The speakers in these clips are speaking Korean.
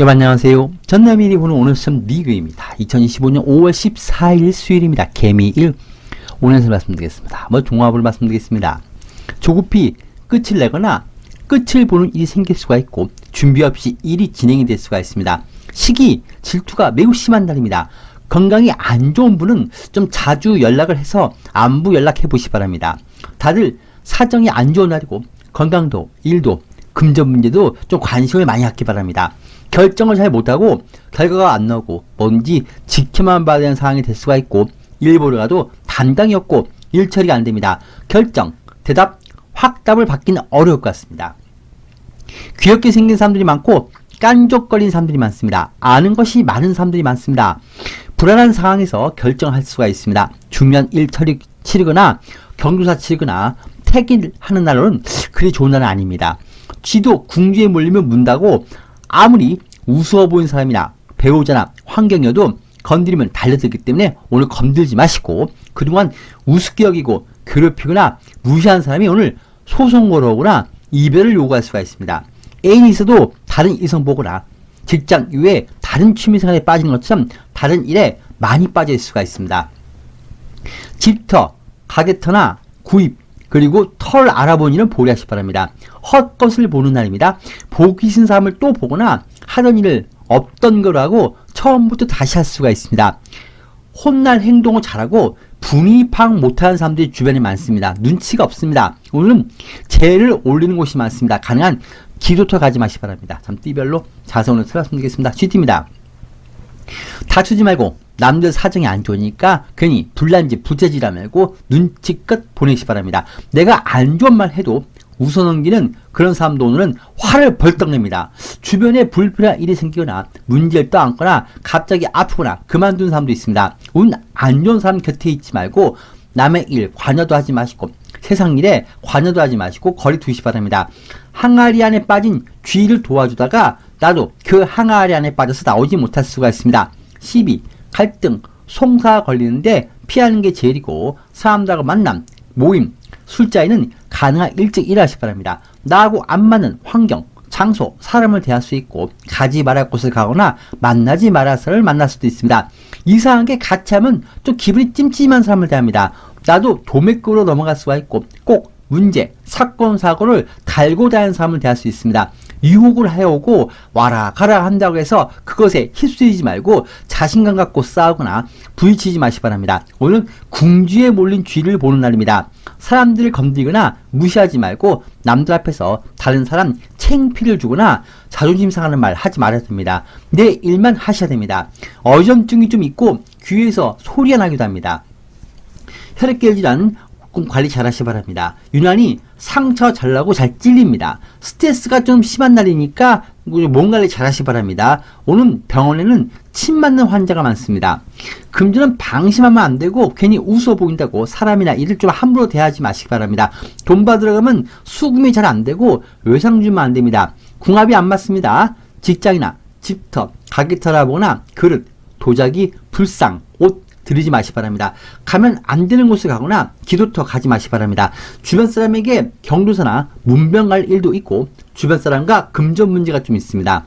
여러분 안녕하세요. 전남일이 보는 오늘 시험 리뷰입니다. 2025년 5월 14일 수요일입니다. 개미일 오늘 말씀드리겠습니다. 종합을 말씀드리겠습니다. 조급히 끝을 내거나 끝을 보는 일이 생길 수가 있고 준비 없이 일이 진행이 될 수가 있습니다. 시기, 질투가 매우 심한 날입니다. 건강이 안 좋은 분은 좀 자주 연락을 해서 안부 연락해 보시기 바랍니다. 다들 사정이 안 좋은 날이고 건강도, 일도, 금전 문제도 좀 관심을 많이 갖기 바랍니다. 결정을 잘 못하고 결과가 안 나오고 뭔지 지켜만 봐야 되는 상황이 될 수가 있고 일 보러 가도 담당이 없고 일 처리가 안 됩니다. 결정, 대답, 확답을 받기는 어려울 것 같습니다. 귀엽게 생긴 사람들이 많고 깐족거리는 사람들이 많습니다. 아는 것이 많은 사람들이 많습니다. 불안한 상황에서 결정할 수가 있습니다. 중요한 일 치르거나 경조사 치르거나 퇴근하는 날로는 그리 좋은 날은 아닙니다. 쥐도 궁지에 몰리면 문다고 아무리 우스워 보이는 사람이나 배우자나 환경이어도 건드리면 달려들기 때문에 오늘 건들지 마시고 그동안 우습게 여기고 괴롭히거나 무시한 사람이 오늘 소송 걸어오거나 이별을 요구할 수가 있습니다. 애인이 있어도 다른 이성 보거나 직장 이외에 다른 취미생활에 빠지는 것처럼 다른 일에 많이 빠질 수가 있습니다. 집터, 가게터나 구입, 그리고 털 알아보는 일은 보류하시기 바랍니다. 헛것을 보는 날입니다. 보기 싫은 사람을 또 보거나 하던 일을 없던 거로 하고 처음부터 다시 할 수가 있습니다. 혼날 행동을 잘하고 분위 파악 못하는 사람들이 주변에 많습니다. 눈치가 없습니다. 오늘은 재를 올리는 곳이 많습니다. 가능한 기도터 가지 마시기 바랍니다. 참 띠별로 자세히 오늘 말씀드리겠습니다. GT입니다. 다투지 말고 남들 사정이 안 좋으니까 괜히 불난지 부채질하 말고 눈치껏 보내시기 바랍니다. 내가 안 좋은 말 해도 웃어넘기는 그런 사람도 오늘은 화를 벌떡 냅니다. 주변에 불필요한 일이 생기거나 문제를 떠안거나 갑자기 아프거나 그만둔 사람도 있습니다. 운 안 좋은 사람 곁에 있지 말고 남의 일 관여도 하지 마시고 세상 일에 관여도 하지 마시고 거리 두시기 바랍니다. 항아리 안에 빠진 쥐를 도와주다가 나도 그 항아리 안에 빠져서 나오지 못할 수가 있습니다. 시비, 갈등, 송사가 걸리는데 피하는 게 제일이고 사람들하고 만남, 모임, 술자리는 가능한 일찍 일하시기 바랍니다. 나하고 안 맞는 환경, 장소, 사람을 대할 수 있고 가지 말할 곳을 가거나 만나지 말할 사람을 만날 수도 있습니다. 이상하게 같이 하면 좀 기분이 찜찜한 사람을 대합니다. 나도 도매급으로 넘어갈 수가 있고 꼭 문제, 사건, 사고를 달고 다니는 사람을 대할 수 있습니다. 유혹을 해오고 와라 가라 한다고 해서 그것에 휩쓸리지 말고 자신감 갖고 싸우거나 부딪히지 마시기 바랍니다. 오늘 궁지에 몰린 쥐를 보는 날입니다. 사람들을 건드리거나 무시하지 말고 남들 앞에서 다른 사람 창피를 주거나 자존심 상하는 말 하지 말아야 됩니다. 내 일만 하셔야 됩니다. 어지럼증이 좀 있고 귀에서 소리가 나기도 합니다. 혈액계열 질환 관리 잘 하시기 바랍니다. 유난히 상처 잘 나고 잘 찔립니다. 스트레스가 좀 심한 날이니까 몸 관리 잘 하시기 바랍니다. 오늘 병원에는 침 맞는 환자가 많습니다. 금전은 방심하면 안 되고 괜히 웃어 보인다고 사람이나 일을 좀 함부로 대하지 마시기 바랍니다. 돈 받으러 가면 수금이 잘 안 되고 외상 주면 안 됩니다. 궁합이 안 맞습니다. 직장이나 집터, 가게터라 보거나 그릇, 도자기, 불상, 옷 들이지 마시기 바랍니다. 가면 안 되는 곳을 가거나 기도터 가지 마시기 바랍니다. 주변 사람에게 경조사나 문병 갈 일도 있고 주변 사람과 금전 문제가 좀 있습니다.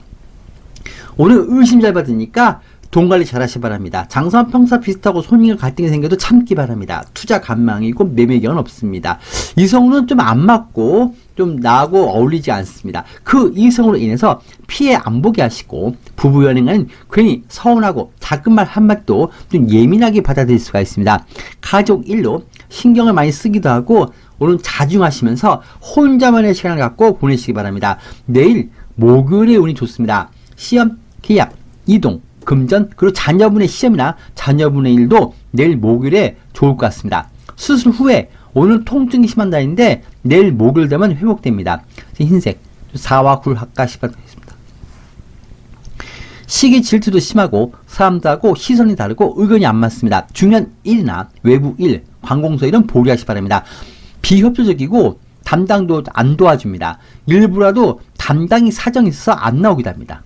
오늘 의심 잘 받으니까 돈 관리 잘 하시기 바랍니다. 장사와 평사 비슷하고 손님과 갈등이 생겨도 참기 바랍니다. 투자 간망이고 매매경은 없습니다. 이성으로는 좀 안 맞고 좀 나하고 어울리지 않습니다. 그 이성으로 인해서 피해 안 보게 하시고 부부 연애는 괜히 서운하고 작은 말 한마디도 좀 예민하게 받아들일 수가 있습니다. 가족 일로 신경을 많이 쓰기도 하고 오늘 자중하시면서 혼자만의 시간을 갖고 보내시기 바랍니다. 내일 목요일에 운이 좋습니다. 시험, 계약, 이동, 금전, 그리고 자녀분의 시험이나 자녀분의 일도 내일 목요일에 좋을 것 같습니다. 수술 후에 오늘 통증이 심한 날인데 내일 목요일 되면 회복됩니다. 흰색 4와 9를 합가시겠습니다. 시기 질투도 심하고 사람들하고 시선이 다르고 의견이 안 맞습니다. 중요한 일이나 외부 일, 관공서 일은 보류하시기 바랍니다. 비협조적이고 담당도 안 도와줍니다. 일부라도 담당이 사정이 있어서 안 나오기도 합니다.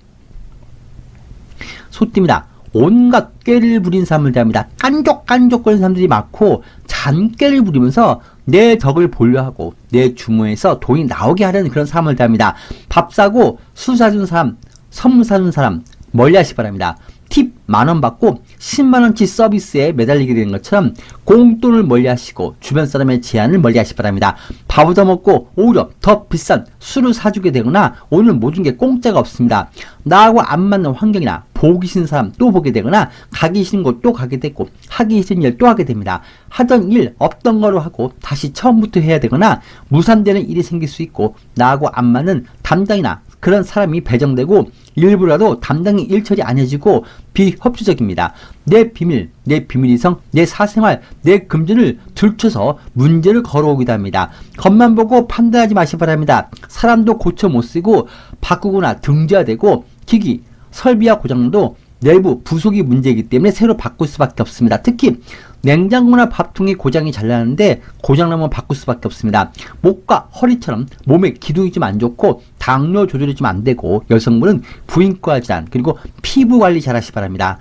소띠입니다. 온갖 꾀를 부린 사람을 대합니다. 깐족깐족거리는 사람들이 많고 잔꾀를 부리면서 내 덕을 보려 하고 내 주머니에서 돈이 나오게 하려는 그런 사람을 대합니다. 밥 사고 술 사주는 사람 선물 사준 사람 멀리 하시 바랍니다. 팁 만원 받고 10만원치 서비스에 매달리게 되는 것처럼 공돈을 멀리 하시고 주변 사람의 제안을 멀리 하시 바랍니다. 밥 얻어먹고 오히려 더 비싼 술을 사주게 되거나 오늘 모든 게 공짜가 없습니다. 나하고 안 맞는 환경이나 보기 싫은 사람 또 보게 되거나 가기 싫은 곳 또 가게 되고 하기 싫은 일 또 하게 됩니다. 하던 일 없던 거로 하고 다시 처음부터 해야 되거나 무산되는 일이 생길 수 있고 나하고 안 맞는 담당이나 그런 사람이 배정되고 일부라도 담당이 일 처리 안 해지고 비협조적입니다. 내 비밀, 내 비밀이성, 내 사생활, 내 금전을 들춰서 문제를 걸어오기도 합니다. 겉만 보고 판단하지 마시 바랍니다. 사람도 고쳐 못 쓰고 바꾸거나 등재해야 되고 기기, 설비와 고장도 내부 부속이 문제이기 때문에 새로 바꿀 수밖에 없습니다. 특히 냉장고나 밥통이 고장이 잘 나는데 고장나면 바꿀 수밖에 없습니다. 목과 허리처럼 몸에 기둥이 좀 안 좋고 당뇨 조절이 좀 안 되고 여성분은 부인과 질환 그리고 피부 관리 잘 하시 바랍니다.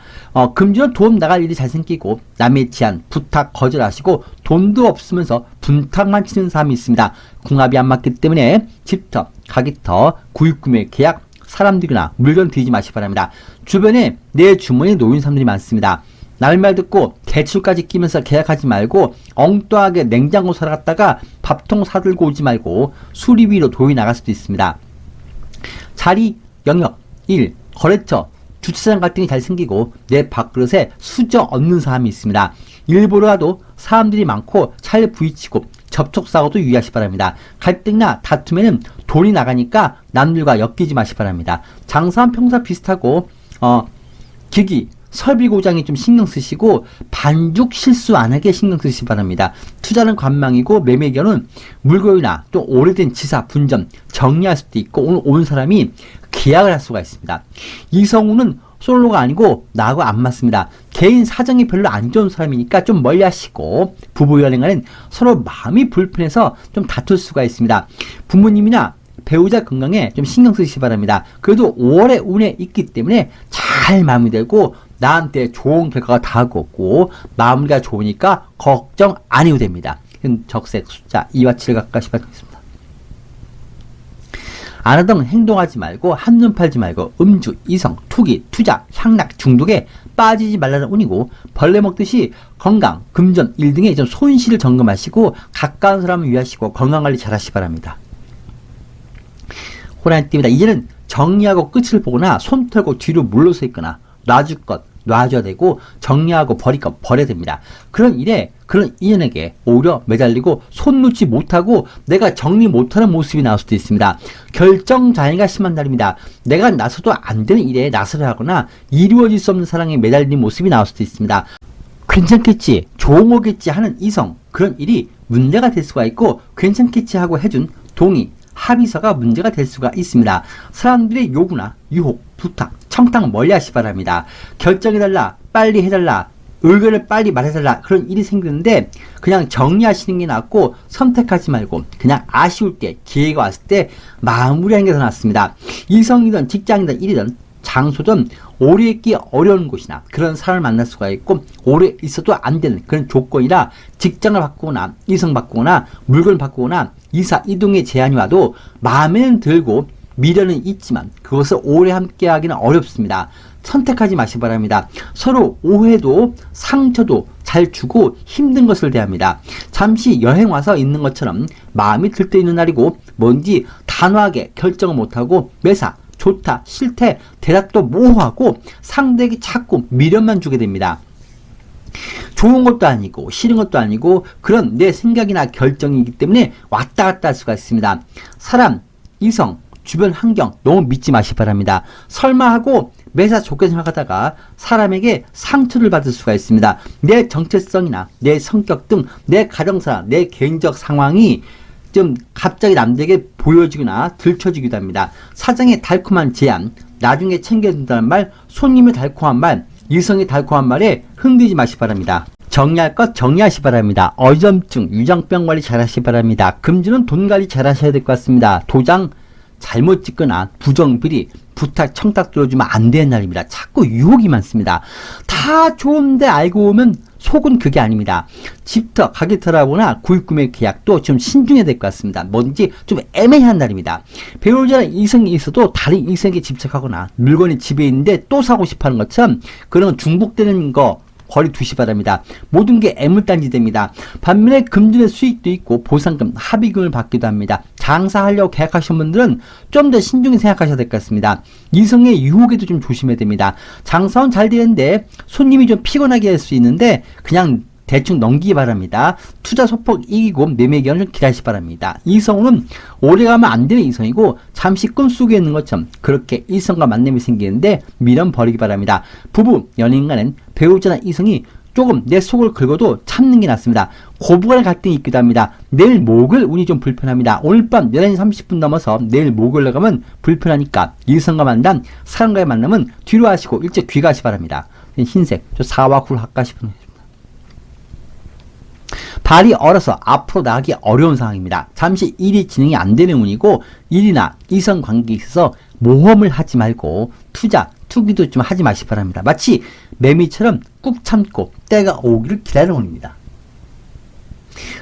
금전은 돈 나갈 일이 잘 생기고 남의 제안 부탁 거절하시고 돈도 없으면서 분탕만 치는 사람이 있습니다. 궁합이 안 맞기 때문에 집터, 가기터, 구입구매 계약 사람들이나 물건 드리지 마시 바랍니다. 주변에 내 주머니에 놓인 사람들이 많습니다. 남의 말 듣고 대출까지 끼면서 계약하지 말고 엉뚱하게 냉장고 사러 갔다가 밥통 사들고 오지 말고 수리비로 돈이 나갈 수도 있습니다. 자리, 영역, 일, 거래처, 주차장 갈등이 잘 생기고 내 밥그릇에 수저 없는 사람이 있습니다. 일보라도 사람들이 많고 잘 부딪히고 접촉사고도 유의하시 바랍니다. 갈등이나 다툼에는 돈이 나가니까 남들과 엮이지 마시 바랍니다. 장사는 평소 비슷하고 기기, 설비 고장이 좀 신경 쓰시고 반죽 실수 안 하게 신경 쓰시기 바랍니다. 투자는 관망이고 매매견은 물건이나 또 오래된 지사, 분점 정리할 수도 있고 오늘 온 사람이 계약을 할 수가 있습니다. 이성우는 솔로가 아니고 나하고 안 맞습니다. 개인 사정이 별로 안 좋은 사람이니까 좀 멀리 하시고 부부 연애간엔 서로 마음이 불편해서 좀 다툴 수가 있습니다. 부모님이나 배우자 건강에 좀 신경 쓰시기 바랍니다. 그래도 5월의 운에 있기 때문에 잘 마무리되고 나한테 좋은 결과가 다가오고 마무리가 좋으니까 걱정 안 해도 됩니다. 적색 숫자 2와 7을 갖고 시작하겠습니다. 안 하던 행동하지 말고 한눈 팔지 말고 음주, 이성, 투기, 투자, 향락, 중독에 빠지지 말라는 운이고 벌레 먹듯이 건강, 금전, 일 등의 좀 손실을 점검하시고 가까운 사람을 위하시고 건강관리 잘 하시기 바랍니다. 호랑이 띠입니다. 이제는 정리하고 끝을 보거나 손 털고 뒤로 물러서 있거나 놔줄 것 놔줘야 되고 정리하고 버릴 것 버려야 됩니다. 그런 일에 그런 인연에게 오히려 매달리고 손 놓지 못하고 내가 정리 못하는 모습이 나올 수도 있습니다. 결정장애가 심한 날입니다. 내가 나서도 안 되는 일에 나서려 하거나 이루어질 수 없는 사랑에 매달리는 모습이 나올 수도 있습니다. 괜찮겠지, 좋은 거겠지 하는 이성, 그런 일이 문제가 될 수가 있고 괜찮겠지 하고 해준 동의, 합의서가 문제가 될 수가 있습니다. 사람들의 요구나 유혹, 부탁, 청탁 멀리 하시 바랍니다. 결정해달라, 빨리 해달라, 의견을 빨리 말해달라 그런 일이 생기는데 그냥 정리하시는 게 낫고 선택하지 말고 그냥 아쉬울 때 기회가 왔을 때 마무리하는 게 더 낫습니다. 이성이든 직장이든 일이든 장소든 오래 있기 어려운 곳이나 그런 사람을 만날 수가 있고 오래 있어도 안 되는 그런 조건이라 직장을 바꾸거나 이성 바꾸거나 물건을 바꾸거나 이사 이동의 제한이 와도 마음에는 들고 미련은 있지만 그것을 오래 함께 하기는 어렵습니다. 선택하지 마시기 바랍니다. 서로 오해도 상처도 잘 주고 힘든 것을 대합니다. 잠시 여행 와서 있는 것처럼 마음이 들떠 있는 날이고 뭔지 단호하게 결정을 못하고 매사 좋다, 싫대, 대답도 모호하고 상대에게 자꾸 미련만 주게 됩니다. 좋은 것도 아니고 싫은 것도 아니고 그런 내 생각이나 결정이기 때문에 왔다 갔다 할 수가 있습니다. 사람, 이성, 주변 환경 너무 믿지 마시기 바랍니다. 설마 하고 매사 좋게 생각하다가 사람에게 상처를 받을 수가 있습니다. 내 정체성이나 내 성격 등 내 가정사, 내 개인적 상황이 좀 갑자기 남들에게 보여지거나 들춰지기도 합니다. 사장의 달콤한 제안, 나중에 챙겨준다는 말, 손님의 달콤한 말, 이성의 달콤한 말에 흔들리지 마시기 바랍니다. 정리할 것 정리하시 바랍니다. 어점증, 유장병 관리 잘 하시기 바랍니다. 금주는 돈 관리 잘 하셔야 될 것 같습니다. 도장 잘못 찍거나 부정비리, 부탁, 청탁 들어주면 안 되는 날입니다. 자꾸 유혹이 많습니다. 다 좋은데 알고 보면 속은 그게 아닙니다. 집터, 가게터라거나 구입구매 계약도 좀 신중해야 될 것 같습니다. 뭐든지 좀 애매한 날입니다. 배우자는 이성이 있어도 다른 이성에게 집착하거나 물건이 집에 있는데 또 사고 싶어하는 것처럼 그런 중복되는 거 거리 두시 바랍니다. 모든 게 애물단지됩니다. 반면에 금전의 수익도 있고 보상금, 합의금을 받기도 합니다. 장사하려고 계약하신 분들은 좀 더 신중히 생각하셔야 될 것 같습니다. 이성의 유혹에도 좀 조심해야 됩니다. 장사는 잘 되는데 손님이 좀 피곤하게 할 수 있는데 그냥 대충 넘기기 바랍니다. 투자 소폭 이기고 매매 기간을 좀 기다리시 바랍니다. 이성은 오래가면 안 되는 이성이고 잠시 꿈속에 있는 것처럼 그렇게 이성과 만남이 생기는데 미련 버리기 바랍니다. 부부, 연인 간엔 배우자나 이성이 조금 내 속을 긁어도 참는 게 낫습니다. 고부간의 갈등이 있기도 합니다. 내일 목요일 운이 좀 불편합니다. 오늘 밤 11시 30분 넘어서 내일 목요일에 가면 불편하니까 이성과 만남, 사람과의 만남은 뒤로 하시고 일찍 귀가하시 바랍니다. 흰색, 저 4와 9를 할까 싶은 발이 얼어서 앞으로 나가기 어려운 상황입니다. 잠시 일이 진행이 안 되는 운이고 일이나 이성 관계에 있어서 모험을 하지 말고 투기도 좀 하지 마시기 바랍니다. 마치 매미처럼 꾹 참고 때가 오기를 기다리는 운입니다.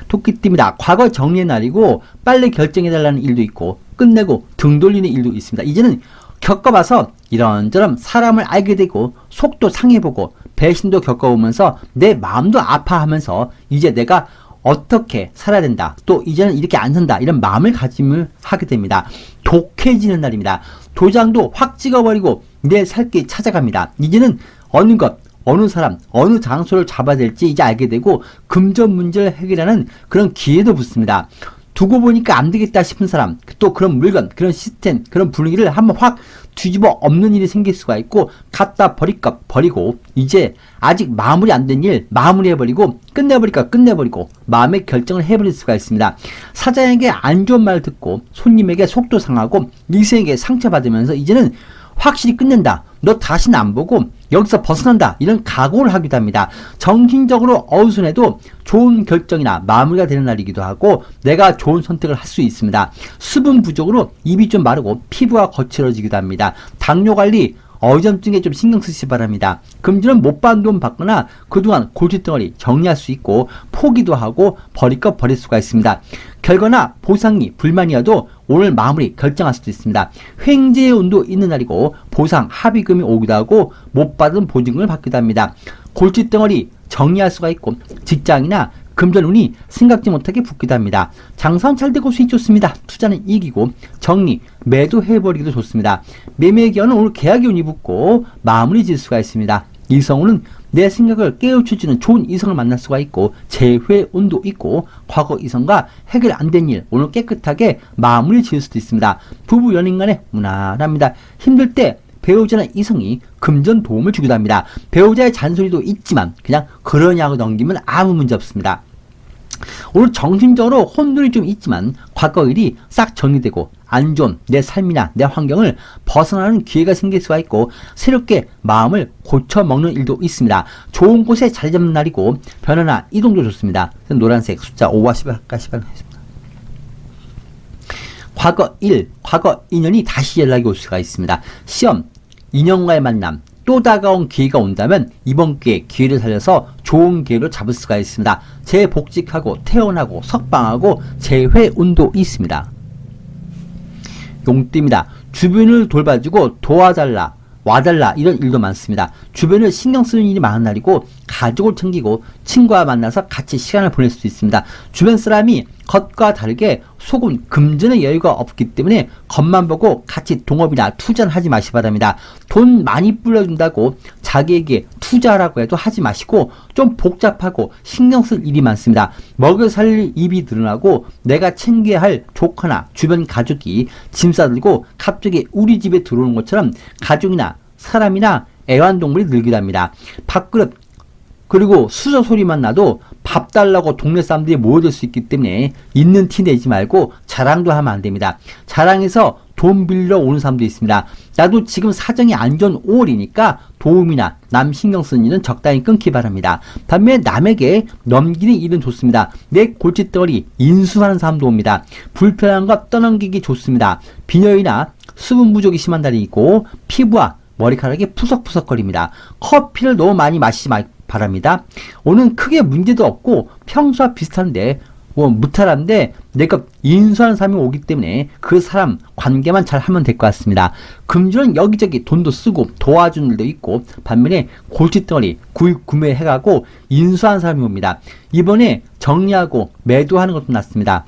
토끼띠입니다. 과거 정리의 날이고 빨리 결정해달라는 일도 있고 끝내고 등 돌리는 일도 있습니다. 이제는 겪어봐서 이런저런 사람을 알게 되고 속도 상해보고 배신도 겪어보면서 내 마음도 아파하면서 이제 내가 어떻게 살아야 된다. 또 이제는 이렇게 안 산다. 이런 마음을 가짐을 하게 됩니다. 독해지는 날입니다. 도장도 확 찍어버리고 내 살 길 찾아갑니다. 이제는 어느 것, 어느 사람, 어느 장소를 잡아야 될지 이제 알게 되고 금전 문제를 해결하는 그런 기회도 붙습니다. 두고 보니까 안 되겠다 싶은 사람, 또 그런 물건, 그런 시스템, 그런 분위기를 한번 확 뒤집어 엎는 일이 생길 수가 있고 갖다 버릴 것 버리고 이제 아직 마무리 안 된 일 마무리해버리고 끝내버릴 것 끝내버리고 마음의 결정을 해버릴 수가 있습니다. 사장에게 안 좋은 말을 듣고 손님에게 속도 상하고 이성에게 상처받으면서 이제는 확실히 끝낸다. 너 다시는 안 보고 여기서 벗어난다. 이런 각오를 하기도 합니다. 정신적으로 어수선해도 좋은 결정이나 마무리가 되는 날이기도 하고 내가 좋은 선택을 할 수 있습니다. 수분 부족으로 입이 좀 마르고 피부가 거칠어지기도 합니다. 당뇨관리, 어지럼증에 좀 신경 쓰시기 바랍니다. 금주는 못 받은 돈 받거나 그동안 골칫덩어리 정리할 수 있고 포기도 하고 버릴 것 버릴 수가 있습니다. 결과나 보상이 불만이어도 오늘 마무리 결정할 수도 있습니다. 횡재의 운도 있는 날이고 보상 합의금이 오기도 하고 못 받은 보증금을 받기도 합니다. 골칫덩어리 정리할 수가 있고 직장이나 금전운이 생각지 못하게 붙기도 합니다. 장사는 잘 되고 수익 좋습니다. 투자는 이기고 정리, 매도해버리기도 좋습니다. 매매 기간은 오늘 계약의 운이 붙고 마무리 질 수가 있습니다. 이성운은 내 생각을 깨우쳐주는 좋은 이성을 만날 수가 있고 재회 운도 있고 과거 이성과 해결 안 된 일 오늘 깨끗하게 마무리 지을 수도 있습니다. 부부 연인 간에 무난합니다. 힘들 때 배우자나 이성이 금전 도움을 주기도 합니다. 배우자의 잔소리도 있지만 그냥 그러냐고 넘기면 아무 문제 없습니다. 오늘 정신적으로 혼돈이 좀 있지만 과거 일이 싹 정리되고 안 좋은 내 삶이나 내 환경을 벗어나는 기회가 생길 수가 있고 새롭게 마음을 고쳐먹는 일도 있습니다. 좋은 곳에 자리 잡는 날이고 변화나 이동도 좋습니다. 노란색 숫자 5와 10을 할까 하겠습니다. 과거 일, 과거 인연이 다시 연락이 올 수가 있습니다. 시험, 인연과의 만남, 또 다가온 기회가 온다면 이번 기회를 살려서 좋은 기회를 잡을 수가 있습니다. 재복직하고 태어나고 석방하고 재회운도 있습니다. 용띠입니다. 주변을 돌봐주고 도와달라 와달라 이런 일도 많습니다. 주변을 신경 쓰는 일이 많은 날이고 가족을 챙기고 친구와 만나서 같이 시간을 보낼 수도 있습니다. 주변 사람이 겉과 다르게 속은 금전의 여유가 없기 때문에 겉만 보고 같이 동업이나 투자는 하지 마시기 바랍니다. 돈 많이 불려준다고 자기에게 투자라고 해도 하지 마시고 좀 복잡하고 신경 쓸 일이 많습니다. 먹여 살릴 입이 늘어나고 내가 챙겨야 할 조카나 주변 가족이 짐 싸들고 갑자기 우리 집에 들어오는 것처럼 가족이나 사람이나 애완동물이 늘기도 합니다. 밥그릇 그리고 수저 소리만 나도 밥 달라고 동네 사람들이 모여들 수 있기 때문에 있는 티 내지 말고 자랑도 하면 안 됩니다. 자랑해서 돈 빌려 오는 사람도 있습니다. 나도 지금 사정이 안 좋은 5월이니까 도움이나 남 신경 쓰는 일은 적당히 끊기 바랍니다. 반면에 남에게 넘기는 일은 좋습니다. 내 골칫덩어리 인수하는 사람도 옵니다. 불편한 것 떠넘기기 좋습니다. 빈혈이나 수분 부족이 심한 날이 있고 피부와 머리카락이 푸석푸석거립니다. 커피를 너무 많이 마시지 바랍니다. 오늘은 크게 문제도 없고 평소와 비슷한데 무탈한데 내가 인수하는 사람이 오기 때문에 그 사람 관계만 잘 하면 될 것 같습니다. 금주는 여기저기 돈도 쓰고 도와주는 일도 있고 반면에 골칫덩어리 구입 구매해가고 인수하는 사람이 옵니다. 이번에 정리하고 매도하는 것도 났습니다.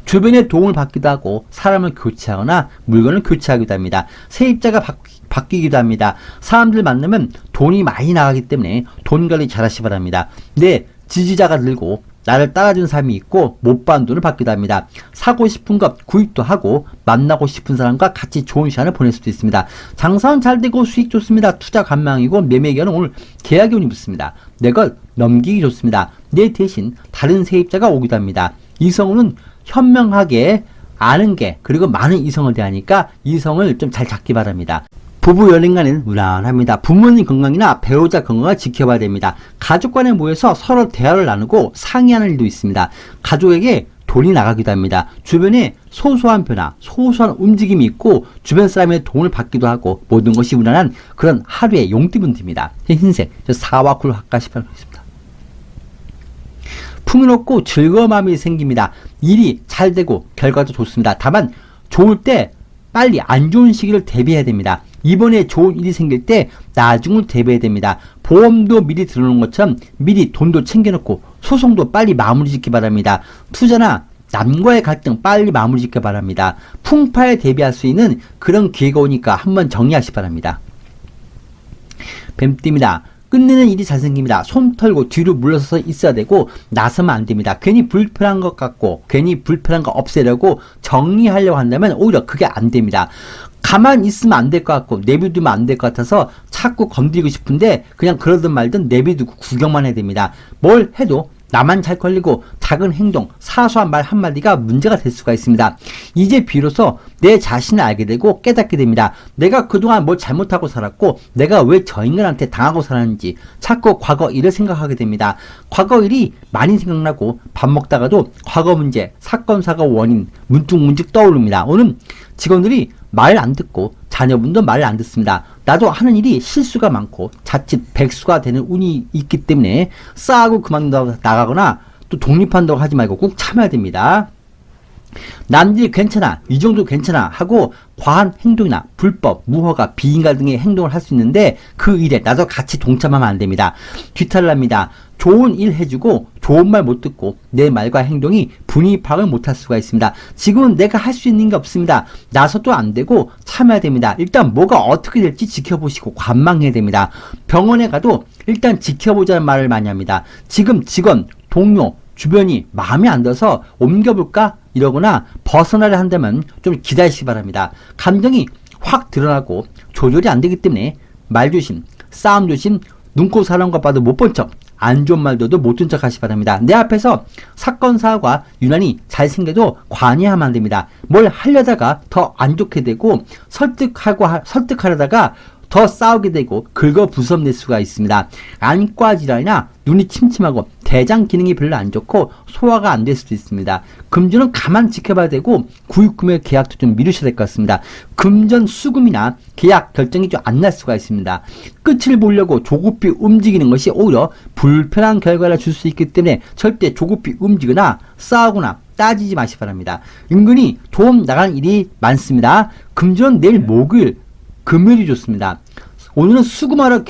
주변에 도움을 받기도 하고 사람을 교체하거나 물건을 교체하기도 합니다. 세입자가 바뀌기도 합니다. 사람들 만나면 돈이 많이 나가기 때문에 돈 관리 잘 하시기 바랍니다. 내 지지자가 늘고 나를 따라주는 사람이 있고 못 받은 돈을 받기도 합니다. 사고 싶은 것 구입도 하고 만나고 싶은 사람과 같이 좋은 시간을 보낼 수도 있습니다. 장사는 잘 되고 수익 좋습니다. 투자 관망이고 매매 기간은 오늘 계약이 운이 붙습니다. 내 것 넘기기 좋습니다. 내 대신 다른 세입자가 오기도 합니다. 이성우는 현명하게 아는 게 그리고 많은 이성을 대하니까 이성을 좀 잘 잡기 바랍니다. 부부 연인간은 무난합니다. 부모님 건강이나 배우자 건강을 지켜봐야 됩니다. 가족 간에 모여서 서로 대화를 나누고 상의하는 일도 있습니다. 가족에게 돈이 나가기도 합니다. 주변에 소소한 변화, 소소한 움직임이 있고 주변 사람의 도움을 받기도 하고 모든 것이 무난한 그런 하루의 용띠분들입니다. 흰색, 사와 굴 학가시파고 있습니다. 풍요롭고 즐거운 마음이 생깁니다. 일이 잘 되고 결과도 좋습니다. 다만 좋을 때 빨리 안 좋은 시기를 대비해야 됩니다. 이번에 좋은 일이 생길 때 나중을 대비해야 됩니다. 보험도 미리 들어놓은 것처럼 미리 돈도 챙겨놓고 소송도 빨리 마무리 짓기 바랍니다. 투자나 남과의 갈등 빨리 마무리 짓기 바랍니다. 풍파에 대비할 수 있는 그런 기회가 오니까 한번 정리하시기 바랍니다. 뱀띠입니다. 끝내는 일이 잘 생깁니다. 손 털고 뒤로 물러서서 있어야 되고 나서면 안 됩니다. 괜히 불편한 것 같고 괜히 불편한 거 없애려고 정리하려고 한다면 오히려 그게 안 됩니다. 가만히 있으면 안 될 것 같고 내비두면 안 될 것 같아서 자꾸 건드리고 싶은데 그냥 그러든 말든 내비두고 구경만 해야 됩니다. 뭘 해도 나만 잘 걸리고 작은 행동, 사소한 말 한마디가 문제가 될 수가 있습니다. 이제 비로소 내 자신을 알게 되고 깨닫게 됩니다. 내가 그동안 뭘 잘못하고 살았고 내가 왜 저 인간한테 당하고 살았는지 자꾸 과거 일을 생각하게 됩니다. 과거 일이 많이 생각나고 밥 먹다가도 과거 문제, 사건, 사고 원인 문득문득 떠오릅니다. 오늘 직원들이 말 안 듣고 자녀분도 말을 안 듣습니다. 나도 하는 일이 실수가 많고 자칫 백수가 되는 운이 있기 때문에 싸우고 그만둔다고 나가거나 또 독립한다고 하지 말고 꼭 참아야 됩니다. 남들이 괜찮아, 이 정도 괜찮아 하고 과한 행동이나 불법, 무허가, 비인가 등의 행동을 할 수 있는데 그 일에 나도 같이 동참하면 안 됩니다. 뒤탈납니다. 좋은 일 해주고 좋은 말 못 듣고 내 말과 행동이 분위 파악을 못할 수가 있습니다. 지금은 내가 할 수 있는 게 없습니다. 나서도 안 되고 참아야 됩니다. 일단 뭐가 어떻게 될지 지켜보시고 관망해야 됩니다. 병원에 가도 일단 지켜보자는 말을 많이 합니다. 지금 직원, 동료, 주변이 마음에 안 들어서 옮겨볼까? 이러거나 벗어나려 한다면 좀 기다리시기 바랍니다. 감정이 확 드러나고 조절이 안 되기 때문에 말 조심, 싸움 조심, 눈코 사는 것 봐도 못 본 척, 안 좋은 말도 못 든 척 하시기 바랍니다. 내 앞에서 사건, 사고가 유난히 잘생겨도 관여하면 안 됩니다. 뭘 하려다가 더 안 좋게 되고 설득하려다가 더 싸우게 되고 긁어부숴낼 수가 있습니다. 안과 질환이나 눈이 침침하고 대장 기능이 별로 안 좋고 소화가 안 될 수도 있습니다. 금전은 가만 지켜봐야 되고 구입구매 계약도 좀 미루셔야 될 것 같습니다. 금전 수금이나 계약 결정이 좀 안 날 수가 있습니다. 끝을 보려고 조급히 움직이는 것이 오히려 불편한 결과를 줄 수 있기 때문에 절대 조급히 움직이거나 싸우거나 따지지 마시기 바랍니다. 은근히 도움 나가는 일이 많습니다. 금전은 내일 목요일 금요일이 좋습니다. 오늘은 수금하러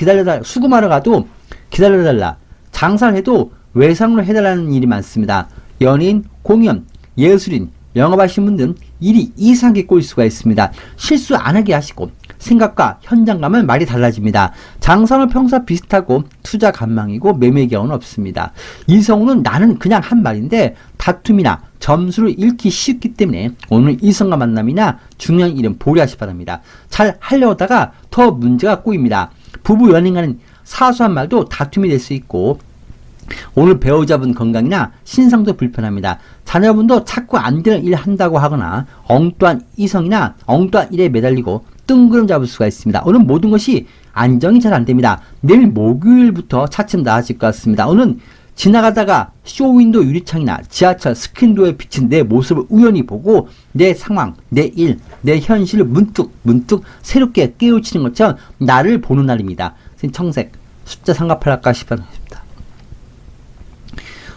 가도 기다려달라. 장사를 해도 외상으로 해달라는 일이 많습니다. 연예인, 공연, 예술인, 영업하시는 분들은 일이 이상하게 꼬일 수가 있습니다. 실수 안 하게 하시고 생각과 현장감은 말이 달라집니다. 장사는 평소와 비슷하고 투자 관망이고 매매 경우는 없습니다. 이성우는 나는 그냥 한 말인데 다툼이나 점수를 잃기 쉽기 때문에 오늘 이성과 만남이나 중요한 일은 보류하시기 바랍니다. 잘 하려다가 더 문제가 꼬입니다. 부부 연인간은 사소한 말도 다툼이 될 수 있고 오늘 배우자분 건강이나 신상도 불편합니다. 자녀분도 자꾸 안 되는 일 한다고 하거나 엉뚱한 이성이나 엉뚱한 일에 매달리고 뜬구름 잡을 수가 있습니다. 오늘 모든 것이 안정이 잘 안 됩니다. 내일 목요일부터 차츰 나아질 것 같습니다. 오늘은 지나가다가 쇼윈도 유리창이나 지하철 스크린도어에 비친 내 모습을 우연히 보고 내 상황, 내 일, 내 현실을 문득 새롭게 깨우치는 것처럼 나를 보는 날입니다. 청색, 숫자 삼각팔할까 싶습니다.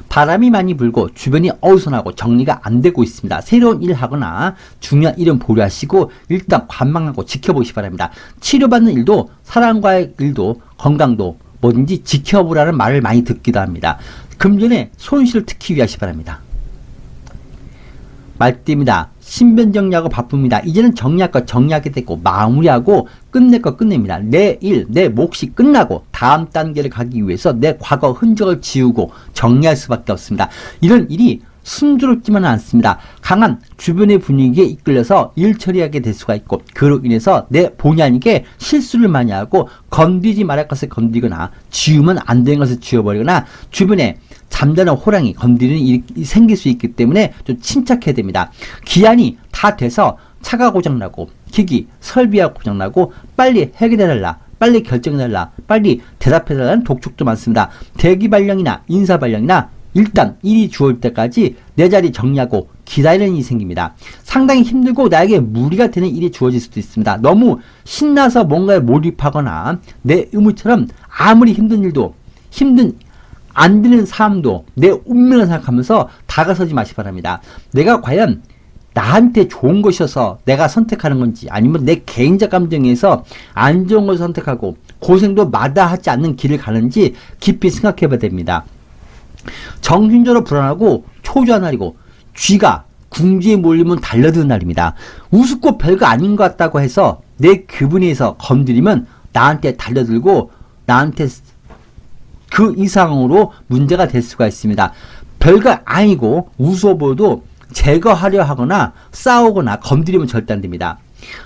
바람이 많이 불고 주변이 어수선하고 정리가 안 되고 있습니다. 새로운 일을 하거나 중요한 일은 보류하시고 일단 관망하고 지켜보시기 바랍니다. 치료받는 일도 사람과의 일도 건강도 뭐든지 지켜보라는 말을 많이 듣기도 합니다. 금전의 손실을 특히 유의하시기 바랍니다. 말띠입니다. 신변정리하고 바쁩니다. 이제는 정리할 것 정리하게 되고 마무리하고 끝낼 것 끝냅니다. 내 일, 내 몫이 끝나고 다음 단계를 가기 위해서 내 과거 흔적을 지우고 정리할 수밖에 없습니다. 이런 일이 순조롭지만은 않습니다. 강한 주변의 분위기에 이끌려서 일 처리하게 될 수가 있고 그로 인해서 내 본의 아니게 실수를 많이 하고 건드리지 말할 것을 건드리거나 지우면 안 되는 것을 지워버리거나 주변에 잠자는 호랑이 건드리는 일이 생길 수 있기 때문에 좀 침착해야 됩니다. 기한이 다 돼서 차가 고장나고 기기, 설비가 고장나고 빨리 해결해달라, 빨리 결정해달라, 빨리 대답해달라는 독촉도 많습니다. 대기 발령이나 인사 발령이나 일단 일이 주어질 때까지 내 자리 정리하고 기다리는 일이 생깁니다. 상당히 힘들고 나에게 무리가 되는 일이 주어질 수도 있습니다. 너무 신나서 뭔가에 몰입하거나 내 의무처럼 아무리 힘든 일도 안 되는 삶도 내 운명을 생각하면서 다가서지 마시기 바랍니다. 내가 과연 나한테 좋은 것이어서 내가 선택하는 건지 아니면 내 개인적 감정에서 안 좋은 것을 선택하고 고생도 마다하지 않는 길을 가는지 깊이 생각해 봐야 됩니다. 정신적으로 불안하고 초조한 날이고 쥐가 궁지에 몰리면 달려드는 날입니다. 우습고 별거 아닌 것 같다고 해서 내 기분에서 건드리면 나한테 달려들고 나한테 그 이상으로 문제가 될 수가 있습니다. 별거 아니고 우스워 보여도 제거하려 하거나 싸우거나 건드리면 절대 안 됩니다.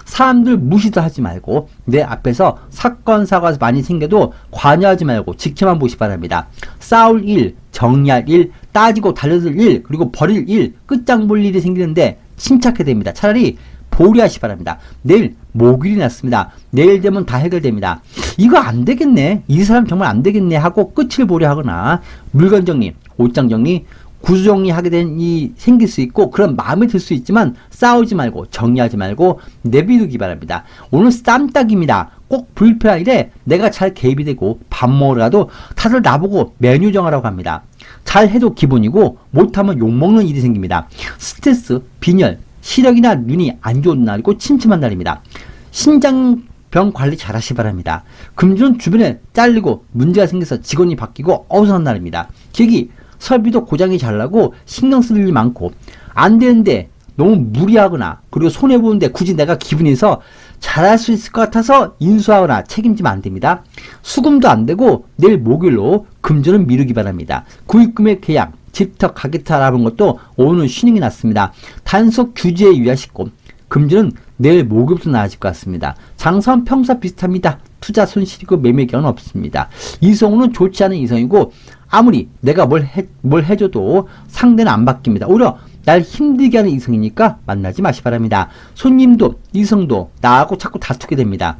사람들 무시도 하지 말고 내 앞에서 사건 사고가 많이 생겨도 관여하지 말고 지켜만 보시기 바랍니다. 싸울 일, 정리할 일, 따지고 달려들 일, 그리고 버릴 일, 끝장 볼 일이 생기는데 침착해야 됩니다. 차라리 보류하시기 바랍니다. 내일 목요일이 났습니다. 내일 되면 다 해결됩니다. 이거 안 되겠네. 이 사람 정말 안 되겠네 하고 끝을 보려 하거나 물건 정리, 옷장 정리, 구조 정리하게 된 일이 생길 수 있고 그런 마음이 들 수 있지만 싸우지 말고 정리하지 말고 내비두기 바랍니다. 오늘 쌈딱입니다. 꼭 불편한 일에 내가 잘 개입이 되고 밥 먹으러가도 다들 나보고 메뉴 정하라고 합니다. 잘해도 기본이고 못하면 욕먹는 일이 생깁니다. 스트레스, 빈혈, 시력이나 눈이 안 좋은 날이고 침침한 날입니다. 신장병 관리 잘 하시기 바랍니다. 금주는 주변에 잘리고 문제가 생겨서 직원이 바뀌고 어수선한 날입니다. 기기, 설비도 고장이 잘 나고 신경 쓸 일이 많고 안 되는데 너무 무리하거나 그리고 손해보는데 굳이 내가 기분에서 잘할 수 있을 것 같아서 인수하거나 책임지면 안 됩니다. 수금도 안 되고 내일 목요일로 금주는 미루기 바랍니다. 구입금의 계약, 집터, 가게터 알아본 것도 오늘 쉬는 게 낫습니다. 단속 규제에 유의하시고 금주는 내일 목요일부터 나아질 것 같습니다. 장사는 평소 비슷합니다. 투자 손실이고 매매 경은 없습니다. 이성우는 좋지 않은 이성이고 아무리 내가 뭘 해줘도 상대는 안 바뀝니다. 오히려 날 힘들게 하는 이성이니까 만나지 마시기 바랍니다. 손님도 이성도 나하고 자꾸 다투게 됩니다.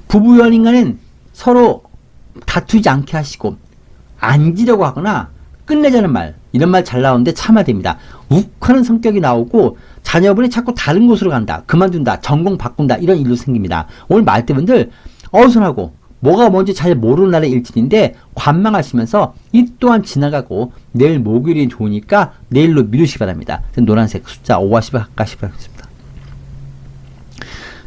부부 연인간은 서로 다투지 않게 하시고 앉으려고 하거나 끝내자는 말 이런 말 잘 나오는데 참아야 됩니다. 욱하는 성격이 나오고 자녀분이 자꾸 다른 곳으로 간다, 그만둔다, 전공 바꾼다 이런 일도 생깁니다. 오늘 말대분들 어수선하고 뭐가 뭔지 잘 모르는 날의 일진인데 관망하시면서 이 또한 지나가고 내일 목요일이 좋으니까 내일로 미루시기 바랍니다. 노란색 숫자 5하시면 가까이 바랍니다.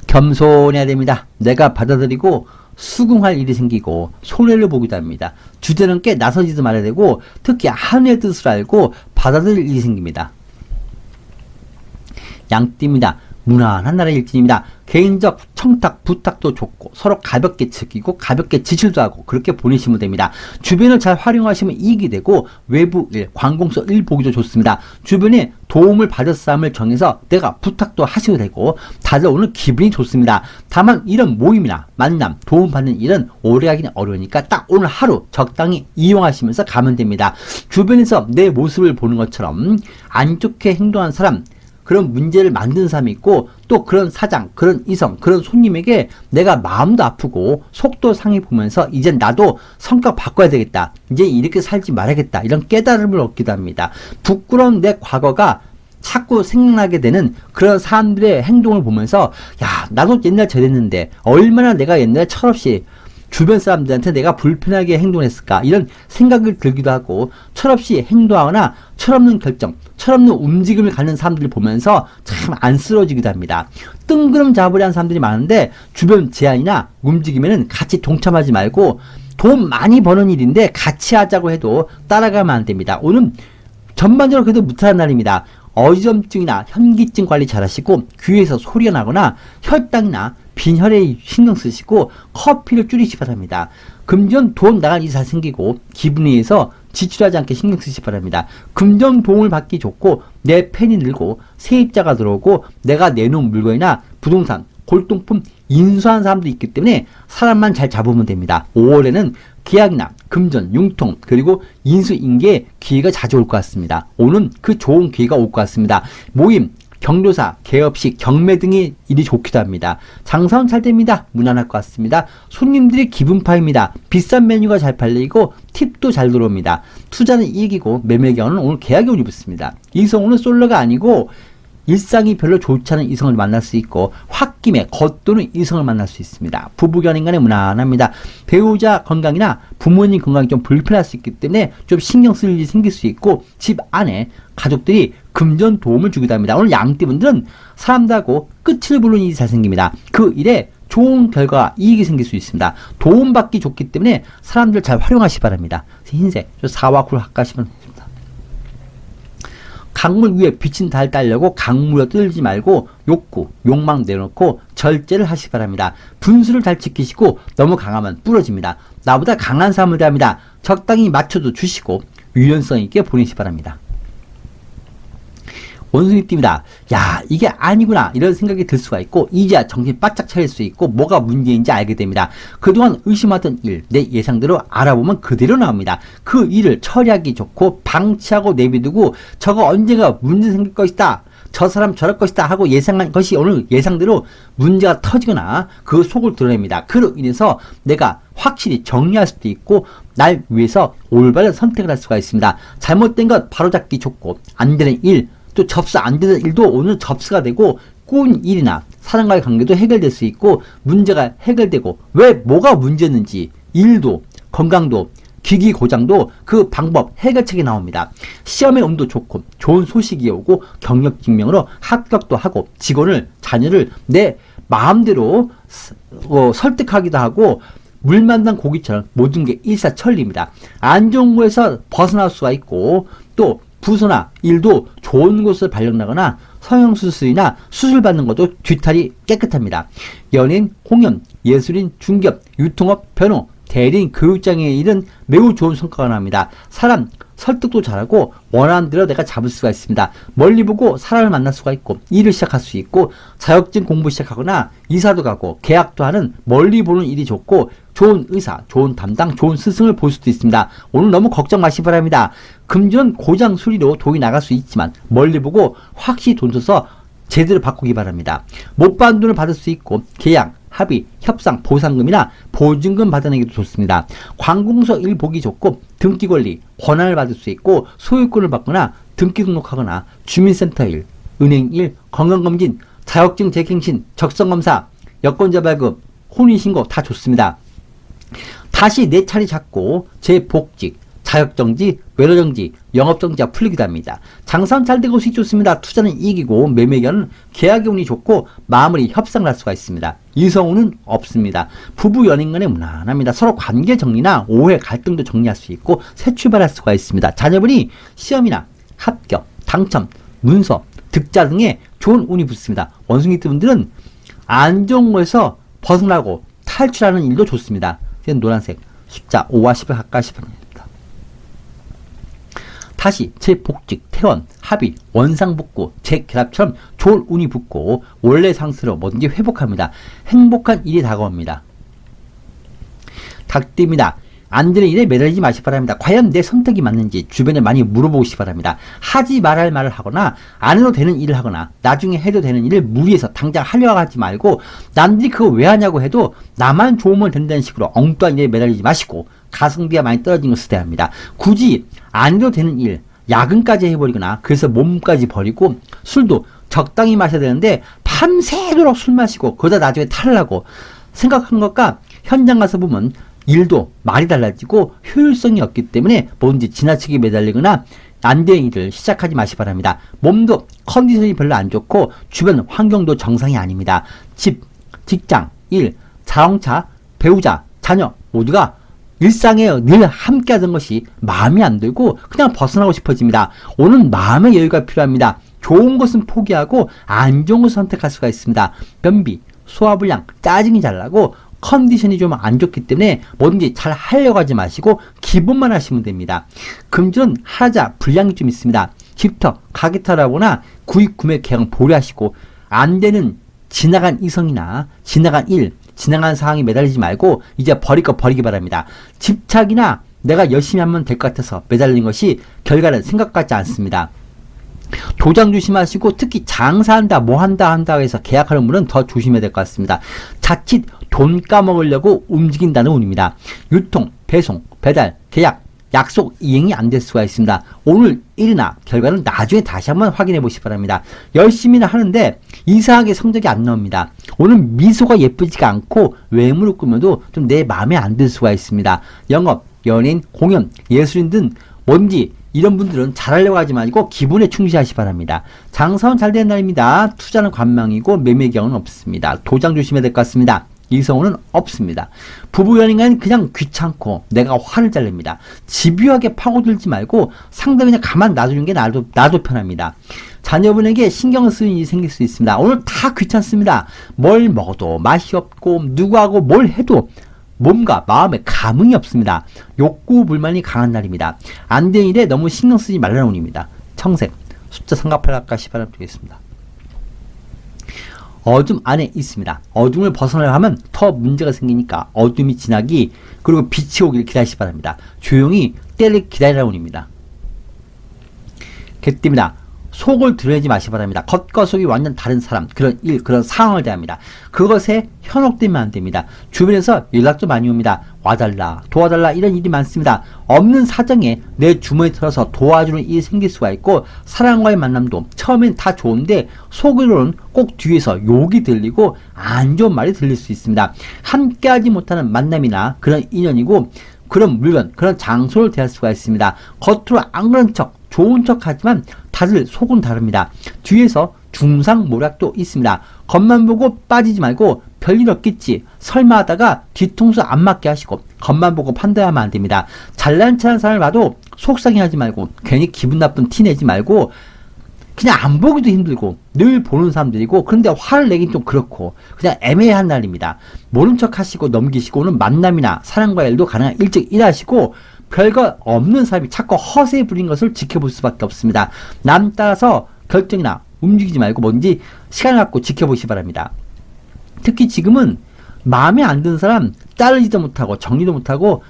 겸손해야 됩니다. 내가 받아들이고 수긍할 일이 생기고 손해를 보기도 합니다. 주제넘게 나서지도 말아야 되고 특히 하늘의 뜻을 알고 받아들일 일이 생깁니다. 양띠입니다. 무난한 나라의 일진입니다. 개인적 청탁, 부탁도 좋고 서로 가볍게 즐기고 가볍게 지출도 하고 그렇게 보내시면 됩니다. 주변을 잘 활용하시면 이익이 되고 외부 일, 관공서 일 보기도 좋습니다. 주변에 도움을 받을 사람을 정해서 내가 부탁도 하셔도 되고 다들 오늘 기분이 좋습니다. 다만 이런 모임이나 만남, 도움받는 일은 오래 하기는 어려우니까 딱 오늘 하루 적당히 이용하시면서 가면 됩니다. 주변에서 내 모습을 보는 것처럼 안 좋게 행동한 사람, 그런 문제를 만든 사람이 있고 또 그런 사장, 그런 이성, 그런 손님에게 내가 마음도 아프고 속도 상해 보면서 이제 나도 성격 바꿔야 되겠다. 이제 이렇게 살지 말아야겠다. 이런 깨달음을 얻기도 합니다. 부끄러운 내 과거가 자꾸 생각나게 되는 그런 사람들의 행동을 보면서 야, 나도 옛날 저랬는데 얼마나 내가 옛날에 철없이 주변 사람들한테 내가 불편하게 행동했을까 이런 생각을 들기도 하고 철없이 행동하거나 철없는 결정, 철없는 움직임을 갖는 사람들을 보면서 참 안쓰러워지기도 합니다. 뜬구름 잡으려는 사람들이 많은데 주변 제안이나 움직임에는 같이 동참하지 말고 돈 많이 버는 일인데 같이 하자고 해도 따라가면 안 됩니다. 오늘 전반적으로 그래도 무탈한 날입니다. 어지럼증이나 현기증 관리 잘 하시고 귀에서 소리가 나거나 혈당이나 빈혈에 신경 쓰시고 커피를 줄이시 바랍니다. 금전 돈 나갈 일이 잘 생기고 기분에 의해서 지출하지 않게 신경 쓰시기 바랍니다. 금전 도움을 받기 좋고 내 팬이 늘고 세입자가 들어오고 내가 내놓은 물건이나 부동산, 골동품 인수한 사람도 있기 때문에 사람만 잘 잡으면 됩니다. 5월에는 계약이나 금전, 융통 그리고 인수인계의 기회가 자주 올 것 같습니다. 오늘은 그 좋은 기회가 올 것 같습니다. 모임, 경조사, 개업식, 경매 등의 일이 좋기도 합니다. 장사는 잘 됩니다. 무난할 것 같습니다. 손님들이 기분파입니다. 비싼 메뉴가 잘 팔리고 팁도 잘 들어옵니다. 투자는 이익이고 매매 경우는 오늘 계약이 운이 붙습니다. 이성우는 솔로가 아니고 일상이 별로 좋지 않은 이성을 만날 수 있고 홧김에 겉도는 이성을 만날 수 있습니다. 부부견인 간에 무난합니다. 배우자 건강이나 부모님 건강이 좀 불편할 수 있기 때문에 좀 신경 쓸 일이 생길 수 있고 집 안에 가족들이 금전 도움을 주기도 합니다. 오늘 양띠분들은 사람들하고 끝을 보는 일이 잘 생깁니다. 그 일에 좋은 결과, 이익이 생길 수 있습니다. 도움받기 좋기 때문에 사람들 잘 활용하시 바랍니다. 흰색, 사와 굴 합가시면 됩니다. 강물 위에 비친 달 따려고 강물에 뜨지 말고 욕구, 욕망 내놓고 절제를 하시기 바랍니다. 분수를 잘 지키시고 너무 강하면 부러집니다. 나보다 강한 사람을 대합니다. 적당히 맞춰도 주시고 유연성 있게 보내시기 바랍니다. 원숭이띠입니다. 야, 이게 아니구나 이런 생각이 들 수가 있고 이제야 정신 바짝 차릴 수 있고 뭐가 문제인지 알게 됩니다. 그동안 의심하던 일, 내 예상대로 알아보면 그대로 나옵니다. 그 일을 처리하기 좋고 방치하고 내비두고 저거 언젠가 문제 생길 것이다, 저 사람 저럴 것이다 하고 예상한 것이 오늘 예상대로 문제가 터지거나 그 속을 드러냅니다. 그로 인해서 내가 확실히 정리할 수도 있고 날 위해서 올바른 선택을 할 수가 있습니다. 잘못된 것 바로잡기 좋고 안 되는 일, 또 접수 안 되는 일도 오늘 접수가 되고 꼬인 일이나 사람과의 관계도 해결될 수 있고 문제가 해결되고 왜 뭐가 문제였는지 일도 건강도 기기 고장도 그 방법 해결책이 나옵니다. 시험의 운도 좋고 좋은 소식이 오고 경력 증명으로 합격도 하고 직원을 자녀를 내 마음대로 설득하기도 하고 물 만난 고기처럼 모든 게 일사천리입니다. 안 좋은 곳에서 벗어날 수가 있고 또 부서나 일도 좋은 곳을 발령나거나 성형수술이나 수술받는 것도 뒤탈이 깨끗합니다. 연예인, 공연, 예술인, 중개업, 유통업, 변호, 대리인, 교육장의 일은 매우 좋은 성과가 납니다. 사람 설득도 잘하고 원하는 대로 내가 잡을 수가 있습니다. 멀리 보고 사람을 만날 수가 있고 일을 시작할 수 있고 자격증 공부 시작하거나 이사도 가고 계약도 하는 멀리 보는 일이 좋고 좋은 의사, 좋은 담당, 좋은 스승을 볼 수도 있습니다. 오늘 너무 걱정 마시기 바랍니다. 금전 고장 수리로 돈이 나갈 수 있지만 멀리 보고 확실히 돈 써서 제대로 바꾸기 바랍니다. 못 받은 돈을 받을 수 있고 계약, 합의, 협상, 보상금이나 보증금 받아내기도 좋습니다. 관공서 일 보기 좋고 등기권리, 권한을 받을 수 있고 소유권을 받거나 등기 등록하거나 주민센터 일, 은행 일, 건강검진, 자격증 재갱신, 적성검사, 여권자 발급, 혼인신고 다 좋습니다. 다시 내 차례 잡고 재복직, 자격정지, 외로정지, 영업정지가 풀리기도 합니다. 장사는 잘 되고 수익 좋습니다. 투자는 이익이고 매매견은 계약의 운이 좋고 마무리 협상을 할 수가 있습니다. 이성운은 없습니다. 부부 연인간에 무난합니다. 서로 관계 정리나 오해 갈등도 정리할 수 있고 새 출발할 수가 있습니다. 자녀분이 시험이나 합격, 당첨, 문서, 득자 등에 좋은 운이 붙습니다. 원숭이띠 분들은 안 좋은 거에서 벗어나고 탈출하는 일도 좋습니다. 노란색 숫자 5와 10을 가까이 씹어냅니다. 다시 재복직, 퇴원, 합의, 원상복구, 재결합처럼 좋은 운이 붙고 원래 상태로 뭐든지 회복합니다. 행복한 일이 다가옵니다. 닭띠입니다. 안 되는 일에 매달리지 마시기 바랍니다. 과연 내 선택이 맞는지 주변에 많이 물어보시기 바랍니다. 하지 말할 말을 하거나 안 해도 되는 일을 하거나 나중에 해도 되는 일을 무리해서 당장 하려고 하지 말고 남들이 그거 왜 하냐고 해도 나만 좋으면 된다는 식으로 엉뚱한 일에 매달리지 마시고 가성비가 많이 떨어진 것을 대야 합니다. 굳이 안 해도 되는 일, 야근까지 해버리거나 그래서 몸까지 버리고 술도 적당히 마셔야 되는데 밤새도록 술 마시고 그러다 나중에 탈라고 생각한 것과 현장 가서 보면 일도 말이 달라지고 효율성이 없기 때문에 뭐든지 지나치게 매달리거나 안 되는 일을 시작하지 마시 바랍니다. 몸도 컨디션이 별로 안 좋고 주변 환경도 정상이 아닙니다. 집, 직장, 일, 자동차, 배우자, 자녀 모두가 일상에 늘 함께 하던 것이 마음에 안 들고 그냥 벗어나고 싶어집니다. 오늘 마음의 여유가 필요합니다. 좋은 것은 포기하고 안 좋은 것을 선택할 수가 있습니다. 변비, 소화불량, 짜증이 잘 나고 컨디션이 좀 안 좋기 때문에 뭐든지 잘 하려고 하지 마시고 기본만 하시면 됩니다. 금주는 하자 불량이 좀 있습니다. 집터, 가게터라거나 구입 구매 계약은 보류하시고 안 되는 지나간 이성이나 지나간 일, 지나간 상황에 매달리지 말고 이제 버릴 거 버리기 바랍니다. 집착이나 내가 열심히 하면 될 것 같아서 매달리는 것이 결과는 생각 같지 않습니다. 도장 조심하시고 특히 장사한다 한다 해서 계약하는 분은 더 조심해야 될 것 같습니다. 자칫 돈 까먹으려고 움직인다는 운입니다. 유통, 배송, 배달, 계약, 약속 이행이 안 될 수가 있습니다. 오늘 일이나 결과는 나중에 다시 한번 확인해 보시기 바랍니다. 열심히는 하는데 이상하게 성적이 안 나옵니다. 오늘 미소가 예쁘지가 않고 외모를 꾸며도 좀 내 마음에 안 들 수가 있습니다. 영업, 연예인, 공연, 예술인 등 뭔지 이런 분들은 잘하려고 하지 말고 기분에 충실하시기 바랍니다. 장사는 잘 되는 날입니다. 투자는 관망이고 매매 경우는 없습니다. 도장 조심해야 될 것 같습니다. 이성우는 없습니다. 부부 연인과는 그냥 귀찮고 내가 화를 잘 냅니다. 집요하게 파고들지 말고 상대를 그냥 가만 놔두는 게 나도 편합니다. 자녀분에게 신경 쓰이는 일이 생길 수 있습니다. 오늘 다 귀찮습니다. 뭘 먹어도 맛이 없고 누구하고 뭘 해도 몸과 마음에 감흥이 없습니다. 욕구 불만이 강한 날입니다. 안 되는 일에 너무 신경 쓰지 말라는 운입니다. 청색 숫자 3-8 가시 바람드리겠습니다. 어둠 안에 있습니다. 어둠을 벗어나려 하면 더 문제가 생기니까 어둠이 지나기 그리고 빛이 오길 기다리시 바랍니다. 조용히 때를 기다리라는 운입니다. 개띠입니다. 속을 드러내지 마시기 바랍니다. 겉과 속이 완전 다른 사람, 그런 일, 그런 상황을 대합니다. 그것에 현혹되면 안 됩니다. 주변에서 연락도 많이 옵니다. 와달라, 도와달라 이런 일이 많습니다. 없는 사정에 내 주머니 털어서 도와주는 일이 생길 수가 있고 사람과의 만남도 처음엔 다 좋은데 속으로는 꼭 뒤에서 욕이 들리고 안 좋은 말이 들릴 수 있습니다. 함께하지 못하는 만남이나 그런 인연이고 그런 물건, 그런 장소를 대할 수가 있습니다. 겉으로 안 그런 척, 좋은 척 하지만 다들 속은 다릅니다. 뒤에서 중상모략도 있습니다. 겉만 보고 빠지지 말고 별일 없겠지 설마 하다가 뒤통수 안 맞게 하시고 겉만 보고 판단하면 안 됩니다. 잘난 척하는 사람을 봐도 속상해하지 말고 괜히 기분 나쁜 티 내지 말고 그냥 안 보기도 힘들고 늘 보는 사람들이고 그런데 화를 내긴 좀 그렇고 그냥 애매한 날입니다. 모른 척 하시고 넘기시고 오늘 만남이나 사랑과 일도 가능한 일찍 일하시고 별거 없는 사람이 자꾸 허세 부린 것을 지켜볼 수밖에 없습니다. 남 따라서 결정이나 움직이지 말고 뭔지 시간을 갖고 지켜보시기 바랍니다. 특히 지금은 마음에 안 드는 사람 따르지도 못하고 정리도 못하고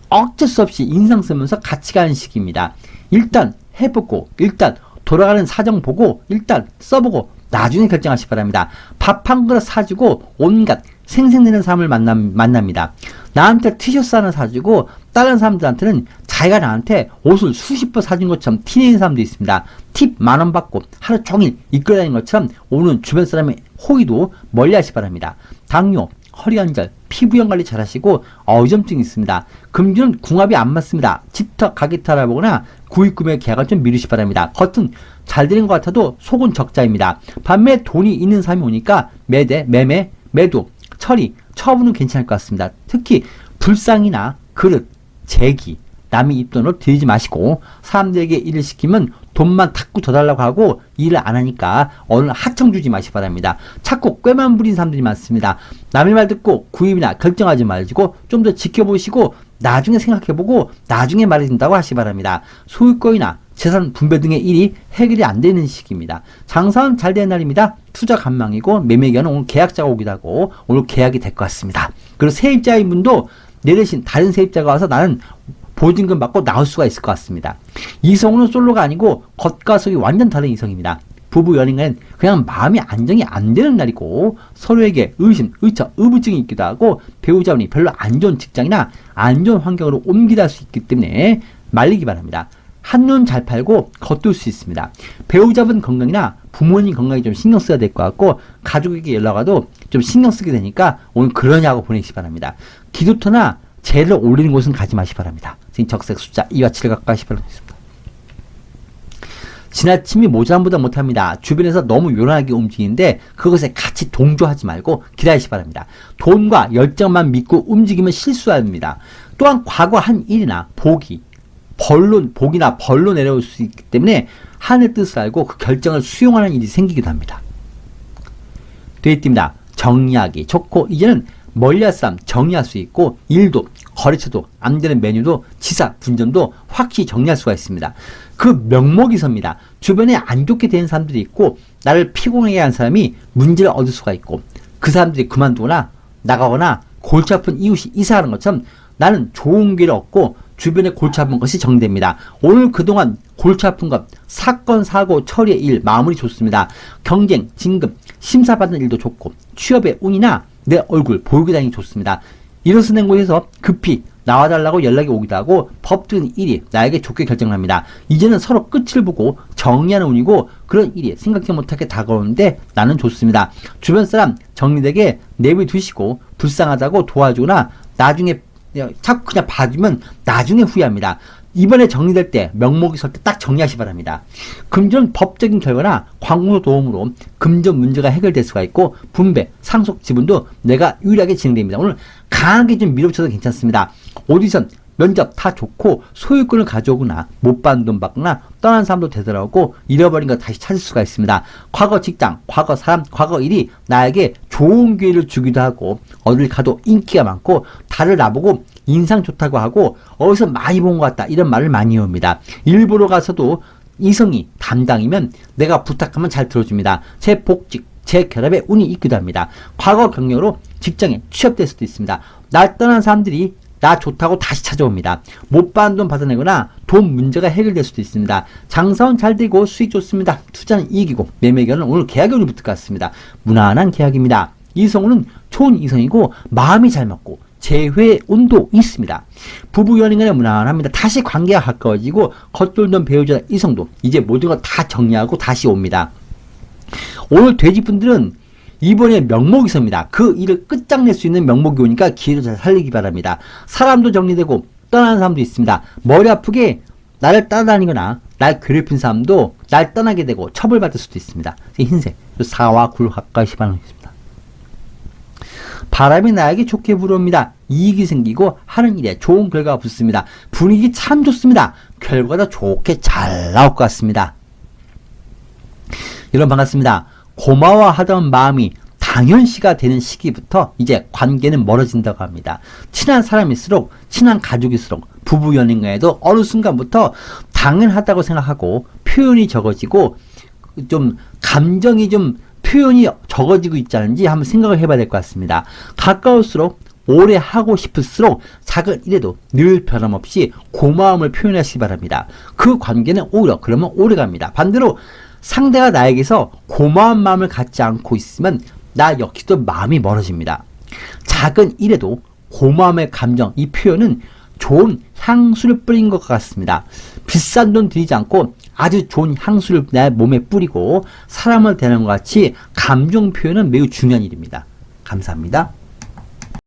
어쩔 수 없이 인상 쓰면서 같이 가는 시기입니다. 일단 해보고 일단 돌아가는 사정 보고 일단 써보고 나중에 결정하시기 바랍니다. 밥 한 그릇 사주고 온갖 생색내는 사람을 만납니다. 나한테 티셔츠 하나 사주고 다른 사람들한테는 자기가 나한테 옷을 수십 벌 사준 것처럼 티내는 사람도 있습니다. 팁 10,000원 받고 하루 종일 이끌어다니는 것처럼 오는 주변 사람의 호의도 멀리하시기 바랍니다. 당뇨, 허리관절, 피부염 관리 잘 하시고 어지럼증이 있습니다. 금주는 궁합이 안 맞습니다. 집터, 가게터 알아보거나 구입 구매 계약을 좀 미루시기 바랍니다. 겉은 잘 되는 것 같아도 속은 적자입니다. 반면에 돈이 있는 사람이 오니까 매대, 매매, 매도, 처리, 처분은 괜찮을 것 같습니다. 특히 불상이나 그릇, 제기, 남의 입돈을 들이지 마시고 사람들에게 일을 시키면 돈만 탁구 더 달라고 하고 일을 안 하니까 오늘 하청 주지 마시기 바랍니다. 자꾸 꾀만 부린 사람들이 많습니다. 남의 말 듣고 구입이나 결정하지 말고 좀 더 지켜보시고 나중에 생각해보고 나중에 말해준다고 하시기 바랍니다. 소유권이나 재산 분배 등의 일이 해결이 안 되는 시기입니다. 장사는 잘 되는 날입니다. 투자 간망이고 매매기간은 오늘 계약자가 오기도 하고 오늘 계약이 될 것 같습니다. 그리고 세입자인 분도 내 대신 다른 세입자가 와서 나는 보증금 받고 나올 수가 있을 것 같습니다. 이성은 솔로가 아니고 겉과 속이 완전 다른 이성입니다. 부부 연인은 그냥 마음이 안정이 안 되는 날이고 서로에게 의심, 의처, 의부증이 있기도 하고 배우자분이 별로 안 좋은 직장이나 안 좋은 환경으로 옮기다 할 수 있기 때문에 말리기 바랍니다. 한눈 잘 팔고 겉돌 수 있습니다. 배우자분 건강이나 부모님 건강에 좀 신경 써야 될 것 같고 가족에게 연락 와도 좀 신경 쓰게 되니까 오늘 그러냐고 보내시기 바랍니다. 기도터나 재를 올리는 곳은 가지 마시기 바랍니다. 지금 적색 숫자 2와 7을 갖고 가시기 바랍니다. 지나침이 모자람보다 못합니다. 주변에서 너무 요란하게 움직이는데 그것에 같이 동조하지 말고 기다리시기 바랍니다. 돈과 열정만 믿고 움직이면 실수합니다. 또한 과거 한 일이나 복이나 벌로 내려올 수 있기 때문에 하늘의 뜻을 알고 그 결정을 수용하는 일이 생기기도 합니다. 뒤에 띕니다. 정리하기 좋고 이제는 멀리할 사람 정리할 수 있고 일도 거래처도 안 되는 메뉴도 지사 분점도 확실히 정리할 수가 있습니다. 그 명목이 섭니다. 주변에 안 좋게 되는 사람들이 있고 나를 피곤하게 하는 사람이 문제를 얻을 수가 있고 그 사람들이 그만두거나 나가거나 골치 아픈 이웃이 이사하는 것처럼 나는 좋은 기회를 얻고 주변에 골치 아픈 것이 정리됩니다. 오늘 그동안 골치 아픈 것, 사건, 사고, 처리의 일, 마무리 좋습니다. 경쟁, 진급, 심사받는 일도 좋고 취업의 운이나 내 얼굴 보이게 다니기 좋습니다. 일어서는 곳에서 급히 나와달라고 연락이 오기도 하고 법적인 일이 나에게 좋게 결정합니다. 이제는 서로 끝을 보고 정리하는 운이고 그런 일이 생각지 못하게 다가오는데 나는 좋습니다. 주변 사람 정리되게 내비두시고 불쌍하다고 도와주거나 나중에 자꾸 그냥 봐주면 나중에 후회합니다. 이번에 정리될 때 명목이 설 때 딱 정리하시기 바랍니다. 금전 법적인 결과나 광고 도움으로 금전 문제가 해결될 수가 있고 분배, 상속, 지분도 내가 유리하게 진행됩니다. 오늘 강하게 좀 밀어붙여도 괜찮습니다. 오디션, 면접 다 좋고 소유권을 가져오거나 못 받은 돈 받거나 떠난 사람도 되돌아오고 잃어버린 거 다시 찾을 수가 있습니다. 과거 직장, 과거 사람, 과거 일이 나에게 좋은 기회를 주기도 하고 어딜 가도 인기가 많고 다들 나보고 인상 좋다고 하고 어디서 많이 본 것 같다 이런 말을 많이 해옵니다. 일부러 가서도 이성이 담당이면 내가 부탁하면 잘 들어줍니다. 제 복직, 제 결합에 운이 있기도 합니다. 과거 경력으로 직장에 취업될 수도 있습니다. 날 떠난 사람들이 나 좋다고 다시 찾아옵니다. 못 받은 돈 받아내거나 돈 문제가 해결될 수도 있습니다. 장사원 잘 되고 수익 좋습니다. 투자는 이익이고 매매견은 오늘 계약이 운이 붙을 것 같습니다. 무난한 계약입니다. 이성우는 좋은 이성이고 마음이 잘 맞고 재회 운도 있습니다. 부부 연인간에 무난합니다. 다시 관계가 가까워지고 겉돌던 배우자 이성도 이제 모든 걸 다 정리하고 다시 옵니다. 오늘 돼지분들은 이번에 명목이 섭니다. 그 일을 끝장낼 수 있는 명목이 오니까 기회를 잘 살리기 바랍니다. 사람도 정리되고 떠나는 사람도 있습니다. 머리 아프게 나를 따라다니거나 날 괴롭힌 사람도 날 떠나게 되고 처벌받을 수도 있습니다. 흰색 4와 9를 가까이 집어넣겠습니다. 바람이 나에게 좋게 불어옵니다. 이익이 생기고 하는 일에 좋은 결과가 붙습니다. 분위기 참 좋습니다. 결과도 좋게 잘 나올 것 같습니다. 여러분 반갑습니다. 고마워하던 마음이 당연시가 되는 시기부터 이제 관계는 멀어진다고 합니다. 친한 사람일수록 친한 가족일수록 부부 연인간에도 어느 순간부터 당연하다고 생각하고 표현이 적어지고 좀 감정이 좀 표현이 적어지고 있지 않은지 한번 생각을 해봐야 될 것 같습니다. 가까울수록 오래 하고 싶을수록 작은 일에도 늘 변함없이 고마움을 표현하시기 바랍니다. 그 관계는 오히려 그러면 오래 갑니다. 반대로 상대가 나에게서 고마운 마음을 갖지 않고 있으면 나 역시도 마음이 멀어집니다. 작은 일에도 고마움의 감정, 이 표현은 좋은 향수를 뿌린 것 같습니다. 비싼 돈 들이지 않고 아주 좋은 향수를 내 몸에 뿌리고 사람을 대하는 것 같이 감정 표현은 매우 중요한 일입니다. 감사합니다.